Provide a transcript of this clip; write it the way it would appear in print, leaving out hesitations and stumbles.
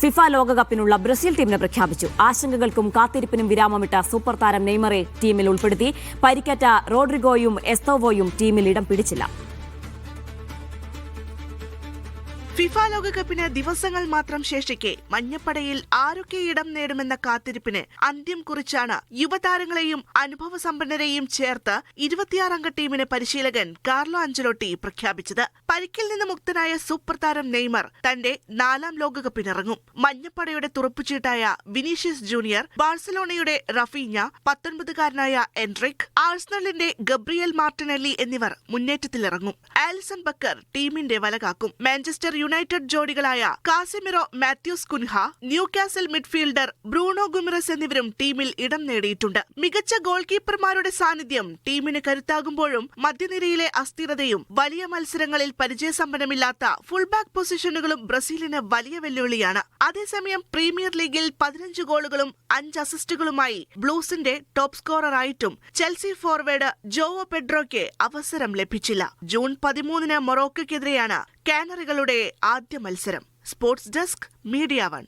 FIFA ലോകകപ്പിനുള്ള Brazil ടീമിനെ പ്രഖ്യാപിച്ചു. ആശങ്കകൾക്കും കാത്തിരിപ്പിനും വിരാമമിട്ട super താരം നെയ്മറെ ടീമിൽ ഉൾപ്പെടുത്തി. പരിക്കേറ്റ റോഡ്രിഗോയും എസ്തോവോയും ടീമിൽ ഇടം പിടിച്ചില്ല. ഫിഫ ലോകകപ്പിന് ദിവസങ്ങൾ മാത്രം ശേഷിക്കെ മഞ്ഞപ്പടയിൽ ആരൊക്കെ ഇടം നേടുമെന്ന കാത്തിരിപ്പിന് അന്ത്യം കുറിച്ചാണ് യുവതാരങ്ങളെയും അനുഭവസമ്പന്നരെയും ചേർത്ത് 26-അംഗ ടീമിനെ പരിശീലകൻ കാർലോ അഞ്ചലോട്ടി പ്രഖ്യാപിച്ചത്. പരിക്കിൽ നിന്ന് മുക്തനായ സൂപ്പർ താരം നെയ്മർ തന്റെ 4ാം ലോകകപ്പിനിറങ്ങും. മഞ്ഞപ്പടയുടെ തുറപ്പുചീട്ടായ വിനീഷ്യസ് ജൂനിയർ, ബാഴ്സലോണയുടെ റഫീഞ്ഞ, 19-കാരനായ എൻട്രിക്, ആഴ്സണലിന്റെ ഗബ്രിയൽ മാർട്ടിനെല്ലി എന്നിവർ മുന്നേറ്റത്തിലിറങ്ങും. ആലിസൺ ബക്കർ ടീമിന്റെ വലകാക്കും. Manchester United ജോഡികളായ Casemiro Mathews Cunha, Newcastle midfielder Bruno ഗുമിറസ് എന്നിവരും ടീമിൽ ഇടം നേടിയിട്ടുണ്ട്. മികച്ച ഗോൾ കീപ്പർമാരുടെ സാന്നിധ്യം ടീമിന് കരുത്താകുമ്പോഴും മധ്യനിരയിലെ അസ്ഥിരതയും വലിയ മത്സരങ്ങളിൽ പരിചയസമ്പന്നമില്ലാത്ത ഫുൾബാക്ക് പൊസിഷനുകളും ബ്രസീലിന് വലിയ വെല്ലുവിളിയാണ്. അതേസമയം പ്രീമിയർ ലീഗിൽ 15 ഗോളുകളും 5 അസിസ്റ്റുകളുമായി ബ്ലൂസിന്റെ ടോപ്പ് സ്കോററായിട്ടും ചെൽസി ഫോർവേഡ് ജോവോ പെഡ്രോയ്ക്ക് അവസരം ലഭിച്ചില്ല. ജൂൺ 13-ന് മൊറോക്കോയ്ക്കെതിരെയാണ് കാനറികളുടെ ആദ്യ മത്സരം. Sports desk, media 1.